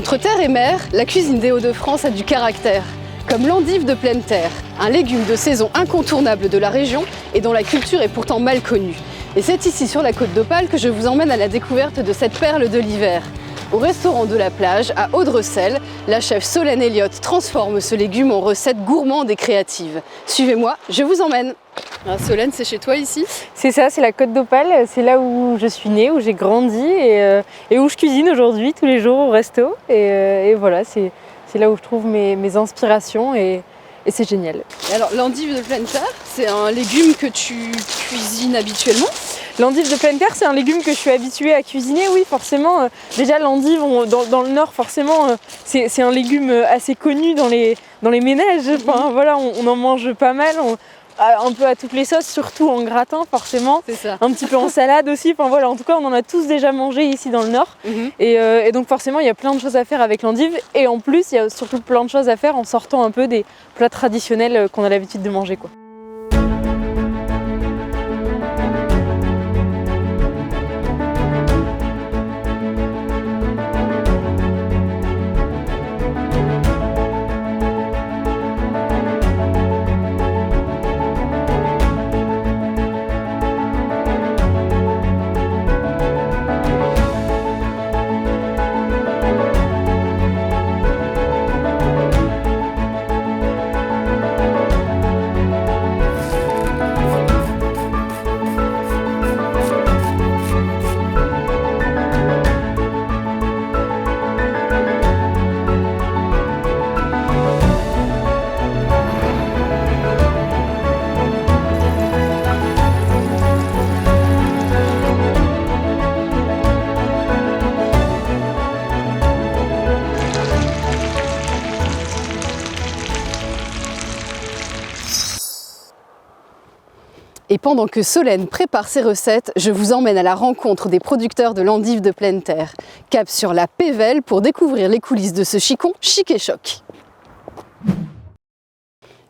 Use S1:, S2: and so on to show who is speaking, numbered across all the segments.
S1: Entre terre et mer, la cuisine des Hauts-de-France a du caractère. Comme l'endive de pleine terre, un légume de saison incontournable de la région et dont la culture est pourtant mal connue. Et c'est ici sur la côte d'Opale que je vous emmène à la découverte de cette perle de l'hiver. Au restaurant de la plage, à Audrecel, la chef Solène Elliott transforme ce légume en recette gourmande et créative. Suivez-moi, je vous emmène. Alors Solène, c'est chez toi ici?
S2: C'est ça, c'est la côte d'Opale, c'est là où je suis née, où j'ai grandi et où je cuisine aujourd'hui tous les jours au resto. Et voilà, c'est là où je trouve mes inspirations et c'est génial.
S1: Alors l'endive de pleine terre, c'est un légume que tu cuisines habituellement?
S2: L'endive de pleine terre, c'est un légume que je suis habituée à cuisiner, oui, forcément. Déjà, l'endive, dans le Nord, forcément, c'est un légume assez connu dans les ménages. Enfin, voilà, on en mange pas mal, un peu à toutes les sauces, surtout en gratin, forcément.
S1: C'est ça.
S2: Un petit peu en salade aussi. Enfin, voilà, en tout cas, on en a tous déjà mangé ici dans le Nord. Et donc, forcément, il y a plein de choses à faire avec l'endive. Et en plus, il y a surtout plein de choses à faire en sortant un peu des plats traditionnels qu'on a l'habitude de manger, quoi.
S1: Et pendant que Solène prépare ses recettes, je vous emmène à la rencontre des producteurs de l'endive de pleine terre. Cap sur la Pévèle pour découvrir les coulisses de ce chicon chic et choc.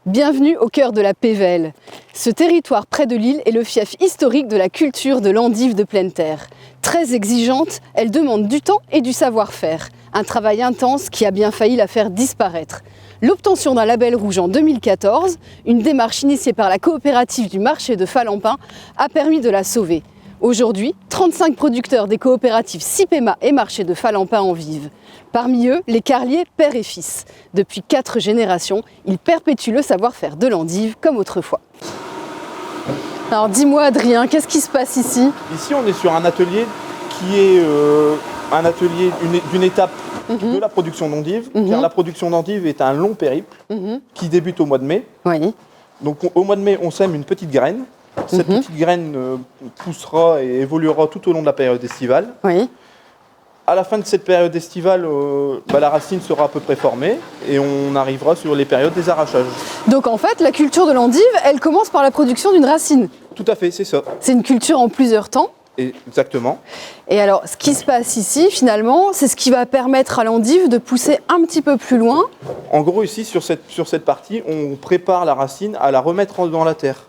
S1: Bienvenue au cœur de la Pévèle. Ce territoire près de l'île est le fief historique de la culture de l'endive de pleine terre. Très exigeante, elle demande du temps et du savoir-faire. Un travail intense qui a bien failli la faire disparaître. L'obtention d'un label rouge en 2014, une démarche initiée par la coopérative du marché de Falampin, a permis de la sauver. Aujourd'hui, 35 producteurs des coopératives Cipema et marché de Falampin en vivent. Parmi eux, les carliers père et fils. Depuis 4 générations, ils perpétuent le savoir-faire de l'endive comme autrefois. Alors dis-moi Adrien, qu'est-ce qui se passe ici?
S3: Ici, on est sur un atelier qui est un atelier d'une étape de la production d'endive, car la production d'endive est un long périple qui débute au mois de mai.
S1: Oui.
S3: Donc au mois de mai, on sème une petite graine. Cette petite graine poussera et évoluera tout au long de la période estivale.
S1: Oui.
S3: À la fin de cette période estivale, la racine sera à peu près formée et on arrivera sur les périodes des arrachages.
S1: Donc en fait, la culture de l'endive, elle commence par la production d'une racine.
S3: Tout à fait, c'est ça.
S1: C'est une culture en plusieurs temps.
S3: Exactement.
S1: Et alors, ce qui se passe ici, finalement, c'est ce qui va permettre à l'endive de pousser un petit peu plus loin.
S3: En gros, ici, sur cette partie, on prépare la racine à la remettre dans la terre.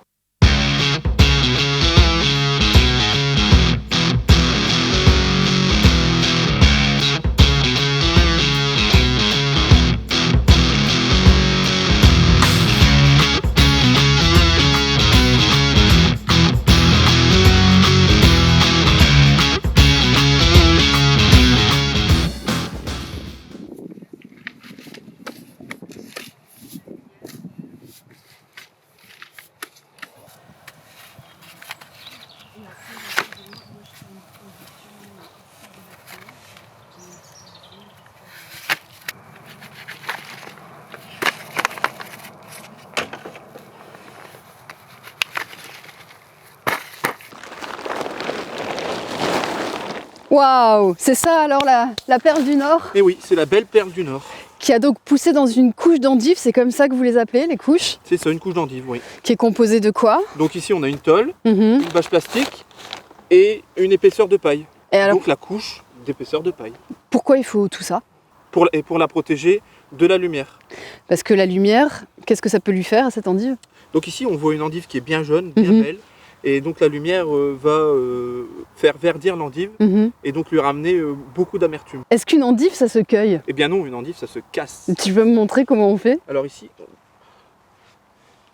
S1: Waouh! C'est ça alors la perle du Nord?
S3: Et oui, c'est la belle perle du Nord.
S1: Qui a donc poussé dans une couche d'endive, c'est comme ça que vous les appelez, les couches?
S3: C'est ça, une couche d'endive, oui.
S1: Qui est composée de quoi?
S3: Donc ici, on a une tôle, une bâche plastique et une épaisseur de paille.
S1: Et alors,
S3: donc la couche d'épaisseur de paille.
S1: pourquoi il faut tout ça?
S3: Pour la protéger de la lumière.
S1: Parce que la lumière, qu'est-ce que ça peut lui faire à cette endive?
S3: Donc ici, on voit une endive qui est bien jaune, bien belle, Et donc la lumière va faire verdir l'endive et donc lui ramener beaucoup d'amertume.
S1: Est-ce qu'une endive, ça se cueille?
S3: Eh bien non, une endive, ça se casse.
S1: Tu peux me montrer comment on fait?
S3: Alors ici,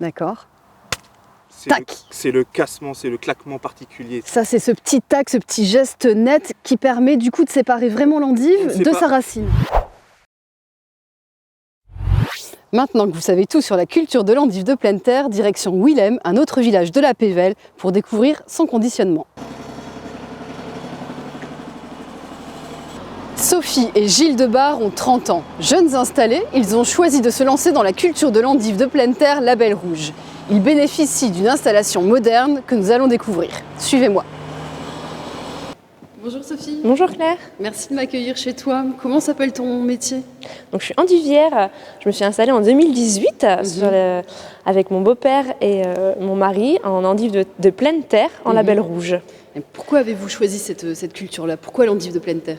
S1: D'accord.
S3: c'est le cassement, c'est le claquement particulier.
S1: Ça, c'est ce petit tac, ce petit geste net qui permet du coup de séparer vraiment l'endive de sa racine. Maintenant que vous savez tout sur la culture de l'endive de pleine terre, direction Willem, un autre village de la Pévèle, pour découvrir son conditionnement. Sophie et Gilles Debar ont 30 ans. Jeunes installés, ils ont choisi de se lancer dans la culture de l'endive de pleine terre Label Rouge. Ils bénéficient d'une installation moderne que nous allons découvrir. Suivez-moi. Bonjour Sophie.
S2: Bonjour Claire.
S1: Merci de m'accueillir chez toi. Comment s'appelle ton métier?
S2: Donc je suis endivière. Je me suis installée en 2018 avec mon beau-père et mon mari en endive de pleine terre en label rouge.
S1: Et pourquoi avez-vous choisi cette culture-là? Pourquoi l'endive de pleine terre?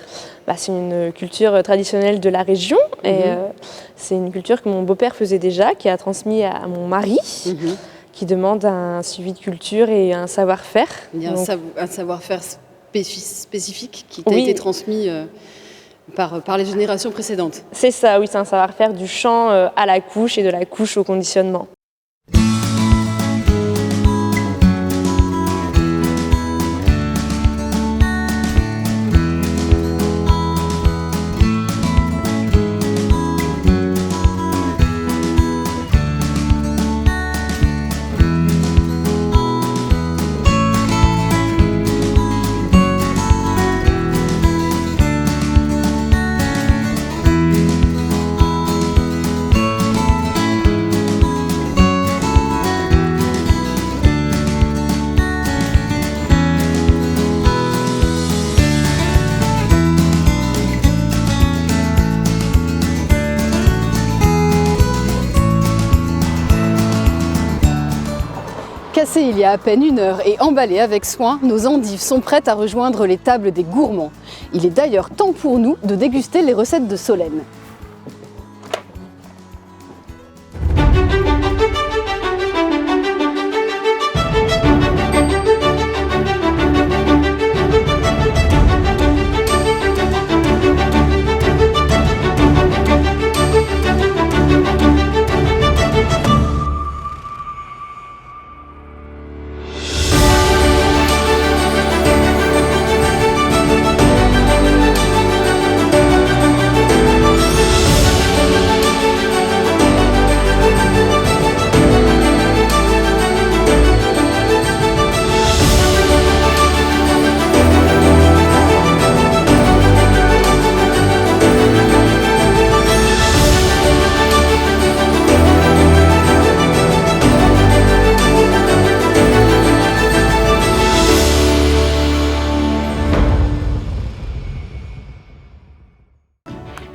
S2: C'est une culture traditionnelle de la région et c'est une culture que mon beau-père faisait déjà, qui a transmis à mon mari, qui demande un suivi de culture et un savoir-faire.
S1: Il y a un savoir-faire spécifique qui t'a été transmis par les générations précédentes.
S2: C'est ça, oui, c'est un savoir-faire du champ à la couche et de la couche au conditionnement.
S1: Cassées il y a à peine 1 heure et emballées avec soin, nos endives sont prêtes à rejoindre les tables des gourmands. Il est d'ailleurs temps pour nous de déguster les recettes de Solène.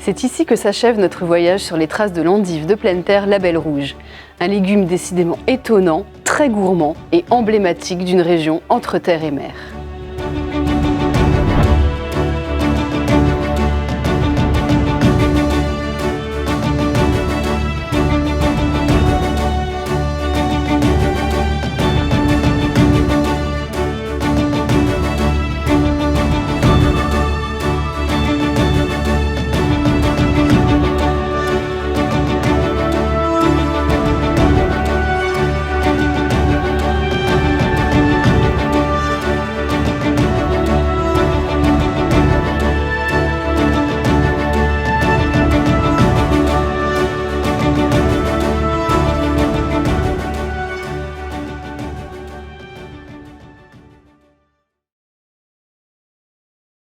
S1: C'est ici que s'achève notre voyage sur les traces de l'endive de pleine terre Label Rouge. Un légume décidément étonnant, très gourmand et emblématique d'une région entre terre et mer.